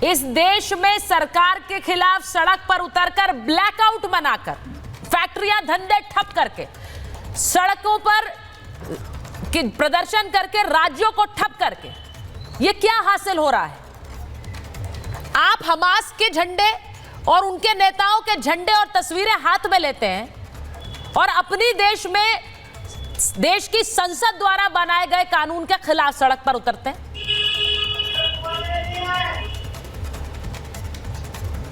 इस देश में सरकार के खिलाफ सड़क पर उतरकर ब्लैकआउट मनाकर, फैक्ट्रियां धंधे ठप करके, सड़कों पर प्रदर्शन करके, राज्यों को ठप करके ये क्या हासिल हो रहा है? आप हमास के झंडे और उनके नेताओं के झंडे और तस्वीरें हाथ में लेते हैं और अपनी देश में देश की संसद द्वारा बनाए गए कानून के खिलाफ सड़क पर उतरते हैं।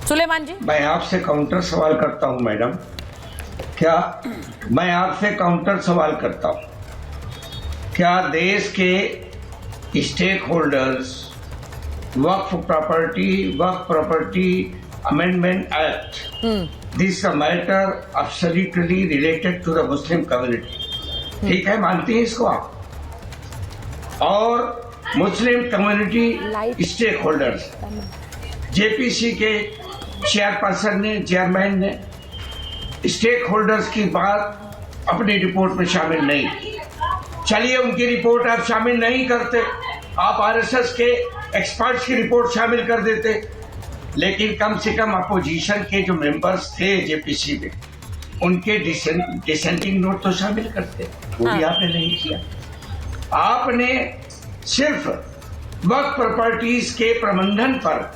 सुलेमान जी, मैं आपसे काउंटर सवाल करता हूं मैडम, क्या मैं आपसे काउंटर सवाल करता हूं, क्या देश के stakeholders Waqf property amendment act, this a matter absolutely related to the Muslim community, ठीक है, मानती हैं इसको आप? और Muslim community stakeholders, JPC के चेयरमैन ने स्टेक होल्डर्स की बात अपनी रिपोर्ट में शामिल नहीं की। चलिए, उनकी रिपोर्ट आप शामिल नहीं करते, आप आरएसएस के एक्सपर्ट्स की रिपोर्ट शामिल कर देते, लेकिन कम से कम अपोजिशन के जो मेंबर्स थे जेपीसी में, उनके डिसेंटिंग नोट तो शामिल करते, वो भी आपने नहीं किया। आपने सिर्फ वक्फ प्रॉपर्टीज के प्रबंधन पर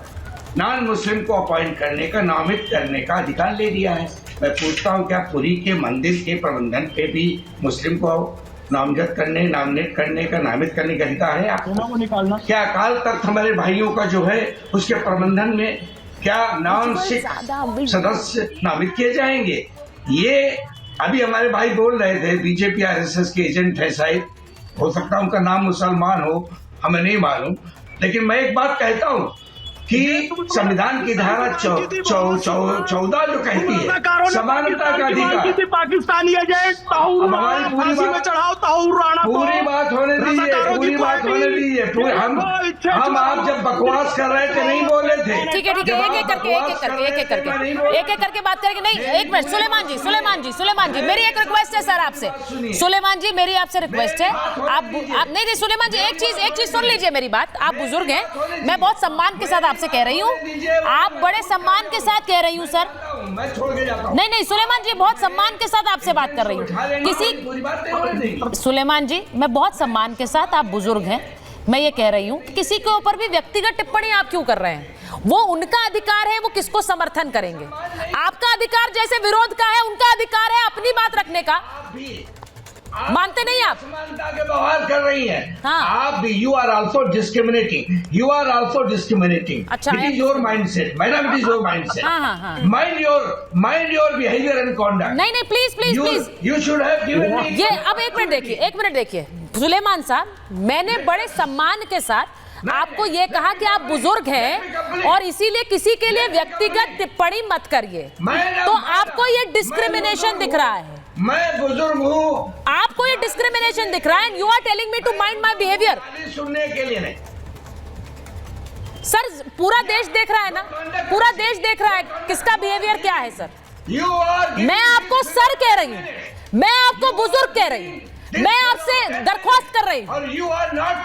नॉन मुस्लिम को अपॉइंट करने का, नामित करने का अधिकार ले लिया है। मैं पूछता हूँ, क्या पुरी के मंदिर के प्रबंधन पे भी मुस्लिम को नामजद करने, नामिनेट करने का, नामित करने का अधिकार है आपको? निकालना क्या अकाल तख्त हमारे भाइयों का जो है उसके प्रबंधन में क्या नॉन सिख सदस्य नामित किए जाएंगे? ये अभी हमारे भाई बोल रहे थे, बीजेपी आरएसएस के एजेंट है शायद, हो सकता है उनका नाम मुसलमान हो, हमें नहीं मालूम, लेकिन मैं एक बात कहता हूँ कि संविधान की धारा 14 जो कहती है समानता का अधिकार, पाकिस्तानी एजेंट फांसी में चढ़ाओ ताऊर राणा, पूरी बात होने दीजिए, हम आप जब बकवास कर रहे थे नहीं बोले थे। ठीक है, एक एक करके बात करेंगे। नहीं, एक मिनट, सुलेमान जी, मेरी एक रिक्वेस्ट है सर आपसे। सुलेमान जी, मेरी आपसे रिक्वेस्ट है, आप नहीं, सुलेमान जी, एक चीज सुन लीजिए मेरी बात। आप बुजुर्ग हैं, मैं बहुत सम्मान के साथ आपसे कह रही हूँ, आप बड़े सम्मान के साथ कह रही हूँ सर। नहीं, सुलेमान जी, बहुत सम्मान के साथ आपसे बात कर रही हूँ। सुलेमान जी, मैं बहुत सम्मान के साथ, आप बुजुर्ग हैं, मैं ये कह रही हूँ कि किसी के ऊपर भी व्यक्तिगत टिप्पणी आप क्यों कर रहे हैं? वो उनका अधिकार है, वो किसको समर्थन करेंगे। आपका अधिकार जैसे विरोध का है, उनका अधिकार है अपनी बात रखने का। मानते नहीं आप? समानता के बवाल कर रही हैं। हाँ। आप भी, यू आर ऑल्सो डिस्क्रिमिनेटिंग, अच्छा, it is your mindset madam, it is your mindset. Mind your behaviour and conduct. नहीं, please you should have given me. ये अब एक मिनट देखिए सुलेमान साहब, मैंने बड़े सम्मान के साथ आपको ये कहा कि आप बुजुर्ग हैं और इसीलिए किसी के लिए व्यक्तिगत टिप्पणी मत करिए, तो आपको ये डिस्क्रिमिनेशन दिख रहा है। मैं बुजुर्ग हूँ, आपको ये डिस्क्रिमिनेशन दिख रहा है, and you are telling me to mind my behaviour. सुनने के लिए नहीं सर, पूरा देश देख रहा है ना, पूरा देश देख रहा है किसका बिहेवियर क्या है सर। मैं आपको सर कह रही हूँ, मैं आपको बुजुर्ग कह रही हूँ, मैं आपसे दरख्वास्त कर रही हूँ। और you are not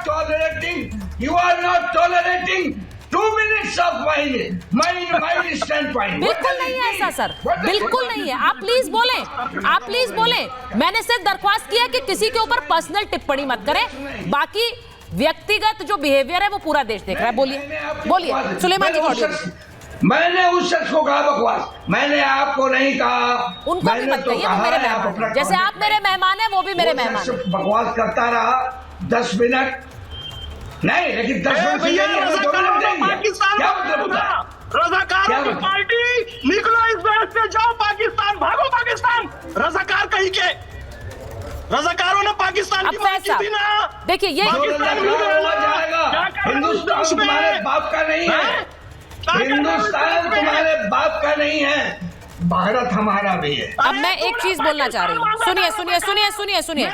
tolerating 2 minutes of my standpoint. बिल्कुल नहीं है ऐसा सर, बिल्कुल नहीं है। आप प्लीज बोलें, मैंने सिर्फ दरख्वास्त किया कि किसी के ऊपर पर्सनल टिप्पणी मत करें, बाकी व्यक्तिगत जो बिहेवियर है वो पूरा देश देख रहा है। बोलिए सुलेमान जी। मैंने उस शख्स को कहा बकवास, मैंने आपको नहीं कहा। उनको भी मत कहिए, वो मेरे मेहमान, जैसे आप मेरे मेहमान हैं वो भी मेरे मेहमान हैं। बकवास करता रहा 10 मिनट नहीं, लेकिन 10 मिनट क्या मतलब होता है? रज़ाकारों की पार्टी, निकलो इस देश से, जाओ पाकिस्तान, भागो पाकिस्तान। रज़ाकार कहीं के, रज़ाकारों ने पाकिस्तान की बात की थी ना। देखिए, ये हिंदुस्तान तुम्हारे बाप का नहीं है, हिंदुस्तान तुम्हारे बाप का नहीं है, भारत हमारा भी है। अब मैं एक चीज बोलना चाह रही हूँ, सुनिए,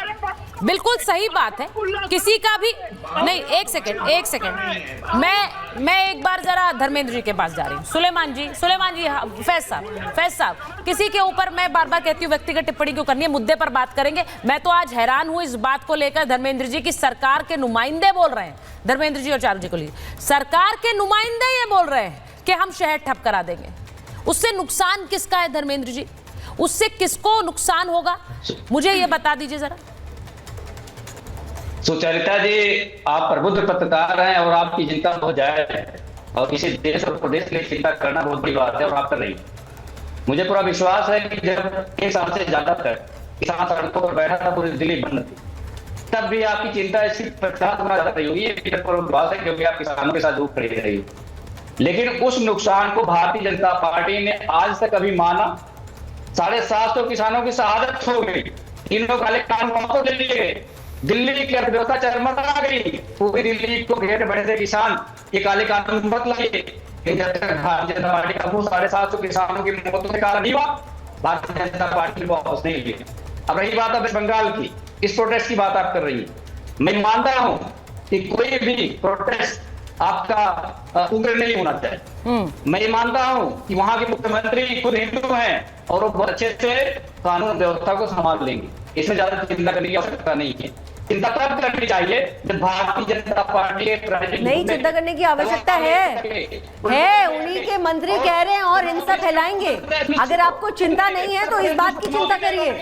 बिल्कुल सही बात है, किसी का भी नहीं। एक सेकंड, मैं एक बार जरा धर्मेंद्र जी के पास जा रही हूँ। सुलेमान जी, फैज साहब, किसी के ऊपर मैं बार बार कहती हूँ व्यक्तिगत टिप्पणी क्यों करनी है, मुद्दे पर बात करेंगे। मैं तो आज हैरान हूँ इस बात को लेकर धर्मेंद्र जी की सरकार के नुमाइंदे बोल रहे हैं, धर्मेंद्र जी और चारू जी को लिए सरकार के नुमाइंदे ये बोल रहे हैं कि हम शहर ठप करा देंगे। उससे नुकसान किसका है धर्मेंद्र जी? उससे किसको नुकसान होगा, मुझे ये बता दीजिए जरा। सुचरिता जी, आप प्रबुद्ध पत्रकार हैं और आपकी चिंता बहुत जायज है और किसी देश और प्रदेश के लिए चिंता करना बहुत बड़ी बात है और आप कर रही है। मुझे पूरा विश्वास है कि जब 1 साल से ज्यादा तक किसान सड़कों पर बैठा था, पूरी दिल्ली बंद थी, तब भी आपकी चिंता इसकी 50 गुना ज्यादा रही होगी। ये पूरा विश्वास है क्योंकि आप किसानों के साथ धूप खड़ी रही हो। लेकिन उस नुकसान को भारतीय जनता पार्टी ने आज तक अभी माना। 750 किसानों की शहादत हो गई, तीनों काले कानून वापस ले लिए गए, दिल्ली की अर्थव्यवस्था चरमरा गई, पूरी दिल्ली को घेर बैठे थे किसान, ये काले कानून मत लाइए। जब तक भारतीय जनता पार्टी का 750 किसानों की मौतों से कारण नहीं हुआ, भारतीय जनता पार्टी वापस नहीं लिए। अब रही बात वेस्ट बंगाल की, इस प्रोटेस्ट की बात आप कर रही है, मैं मानता हूं कि कोई भी प्रोटेस्ट आपका उग्र नहीं होना चाहिए। मैं ये मानता हूं कि वहां के मुख्यमंत्री खुद हिंदू हैं और वो बहुत अच्छे से कानून व्यवस्था को संभाल लेंगे, इसमें ज्यादा चिंता करने की आवश्यकता नहीं है। चिंता तब करनी चाहिए जब भारतीय जनता पार्टी के नहीं, चिंता करने की आवश्यकता है उन्हीं के मंत्री कह रहे हैं और हिंसा फैलाएंगे। अगर आपको चिंता नहीं है तो इस बात की चिंता करिए।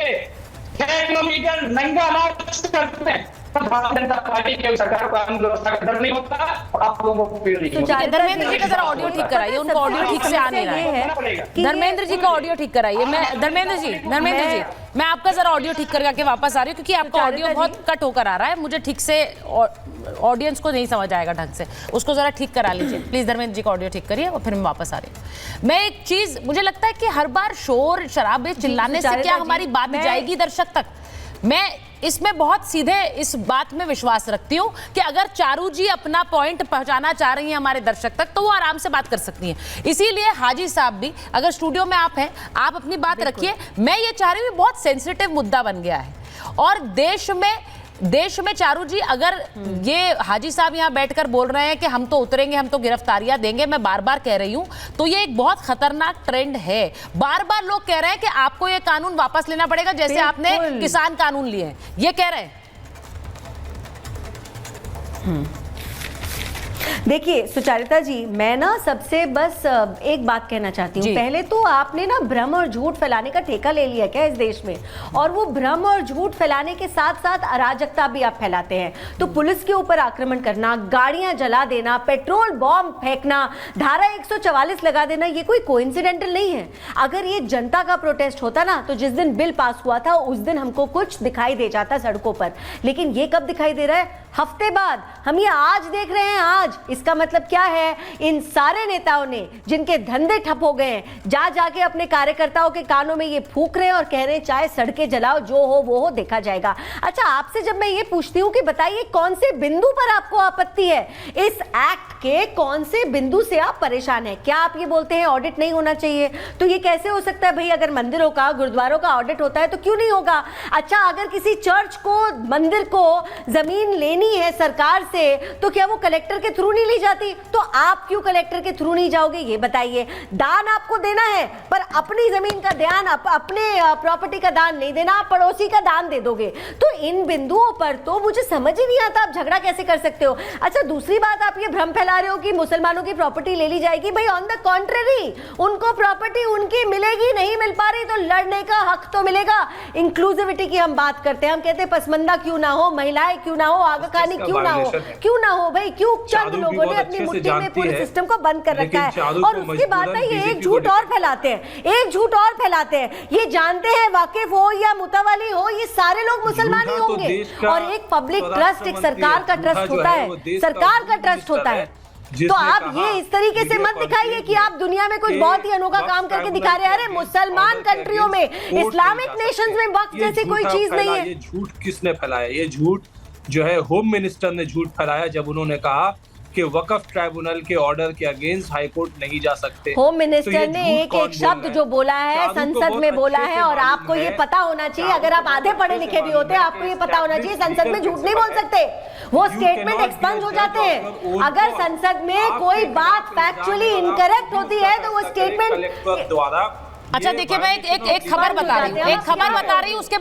6 किलोमीटर नंगा मार्च करते हैं, भारतीय जनता पार्टी की सरकार को कानून व्यवस्था का डर नहीं होता और आप लोगों को पीड़ नहीं होती। धर्मेंद्र जी का जरा ऑडियो ठीक कराइए, उनको ऑडियो ठीक से आ नहीं रहा है। धर्मेंद्र जी का ऑडियो ठीक कराइए। मैं धर्मेंद्र जी मैं आपका जरा ऑडियो ठीक करके वापस आ रही हूँ क्योंकि आपका ऑडियो बहुत कट होकर आ रहा है, मुझे ठीक से ऑडियंस को नहीं समझ आएगा ढंग से, उसको जरा ठीक करा लीजिए प्लीज। धर्मेंद्र जी का ऑडियो ठीक करिए और फिर मैं वापस आ रही हूँ। मैं एक चीज, मुझे लगता है कि हर बार शोर शराबे चिल्लाने से क्या हमारी बात जाएगी दर्शक तक? मैं इसमें बहुत सीधे इस बात में विश्वास रखती हूँ कि अगर चारू जी अपना पॉइंट पहुंचाना चाह रही हैं हमारे दर्शक तक तो वो आराम से बात कर सकती हैं। इसीलिए हाजी साहब भी, अगर स्टूडियो में आप हैं, आप अपनी बात रखिए। मैं ये चाह रही हूँ, बहुत सेंसिटिव मुद्दा बन गया है और देश में चारू जी, अगर ये हाजी साहब यहाँ बैठकर बोल रहे हैं कि हम तो उतरेंगे, हम तो गिरफ्तारियां देंगे, मैं बार बार कह रही हूं, तो ये एक बहुत खतरनाक ट्रेंड है। बार बार लोग कह रहे हैं कि आपको ये कानून वापस लेना पड़ेगा, जैसे आपने किसान कानून लिए हैं, ये कह रहे हैं। देखिए सुचारिता जी, मैं ना सबसे बस एक बात कहना चाहती हूँ। पहले तो आपने ना भ्रम और झूठ फैलाने का ठेका ले लिया क्या इस देश में, और वो भ्रम और झूठ फैलाने के साथ साथ अराजकता भी आप फैलाते हैं। तो पुलिस के ऊपर आक्रमण करना, गाड़ियां जला देना, पेट्रोल बॉम्ब फेंकना, धारा 144 लगा देना, ये कोई कोइंसिडेंटल नहीं है। अगर ये जनता का प्रोटेस्ट होता ना तो जिस दिन बिल पास हुआ था उस दिन हमको कुछ दिखाई दे जाता सड़कों पर, लेकिन ये कब दिखाई दे रहा है? हफ्ते बाद। हम ये आज देख रहे हैं। आज इसका मतलब क्या है? इन सारे नेताओं ने जिनके धंधे ठप हो गए हैं, जा जाके अपने कार्यकर्ताओं के कानों में ये फूंक रहे हैं और कह रहे हैं चाहे सड़कें जलाओ, जो हो वो हो, देखा जाएगा। अच्छा, आपसे जब मैं ये पूछती हूँ कि बताइए कौन से बिंदु पर आपको आपत्ति है, इस एक्ट के कौन से बिंदु से आप परेशान हैं? क्या आप ये बोलते हैं ऑडिट नहीं होना चाहिए? तो ये कैसे हो सकता है भाई? अगर मंदिरों का, गुरुद्वारों का ऑडिट होता है तो क्यों नहीं होगा? अच्छा, अगर किसी चर्च को, मंदिर को जमीन लेनी है सरकार से तो क्या वो कलेक्टर के थ्रू नहीं ली जाती? तो आप क्यों कलेक्टर के थ्रू नहीं जाओगे, ये बताइए। दान आपको देना है पर अपनी जमीन का ध्यान, अपने प्रॉपर्टी का दान नहीं देना, आप पड़ोसी का दान दे दोगे। तो इन बिंदुओं पर तो मुझे समझ ही नहीं आता आप झगड़ा कैसे कर सकते हो। अच्छा, दूसरी बात, आप ये भ्रम फैला रहे हो कि मुसलमानों की प्रॉपर्टी ले ली जाएगी। भाई ऑन द कॉन्ट्ररी, उनको प्रॉपर्टी उनकी मिलेगी, नहीं मिल पा रही तो लड़ने का हक तो मिलेगा। इंक्लूसिविटी की हम बात करते हैं, हम कहते हैं पसमंदा क्यों ना हो, महिलाएं क्यों ना हो, आगा खानी क्यों ना हो भाई, क्यों चंद लोगों ने अपनी मुट्ठी में पूरे सिस्टम को बंद कर रखा है। और उसकी बात है, ये एक झूठ और फैलाते हैं, ये जानते हैं, वाकिफ हो या मुतावाली हो, ये सारे लोग मुसलमान ही होंगे। और एक पब्लिक ट्रस्ट, एक सरकार का ट्रस्ट होता है, सरकार का ट्रस्ट होता है। तो आप ये इस तरीके से मत दिखाइए कि आप दुनिया में कुछ बहुत ही अनोखा काम करके दिखा रहे हैं। अरे मुसलमान कंट्रियों में, इस्लामिक नेशंस में वक्त जैसी कोई चीज नहीं है। ये झूठ किसने फैलाया? ये झूठ जो है होम मिनिस्टर ने झूठ फैलाया जब उन्होंने कहा कि वक्फ ट्राइब्यूनल के ऑर्डर के अगेंस्ट हाईकोर्ट नहीं जा सकते। होम मिनिस्टर तो ये ने झूठ एक कौन एक शब्द बोल रहा जो बोला है शाहरुख को संसद बहुत में बोला अच्छे है, से और मालूम आपको ये है। पता होना चाहिए, अगर आप आधे पढ़े लिखे भी होते आपको ये पता होना चाहिए संसद में झूठ नहीं बोल सकते, वो स्टेटमेंट एक्सपंज हो जाते हैं। अगर संसद में कोई बात फैक्चुअली इनकरेक्ट होती है तो वो स्टेटमेंट द्वारा। अच्छा देखिए, मैं एक खबर बता रही हूँ, एक खबर बता रही हूँ, उसके बाद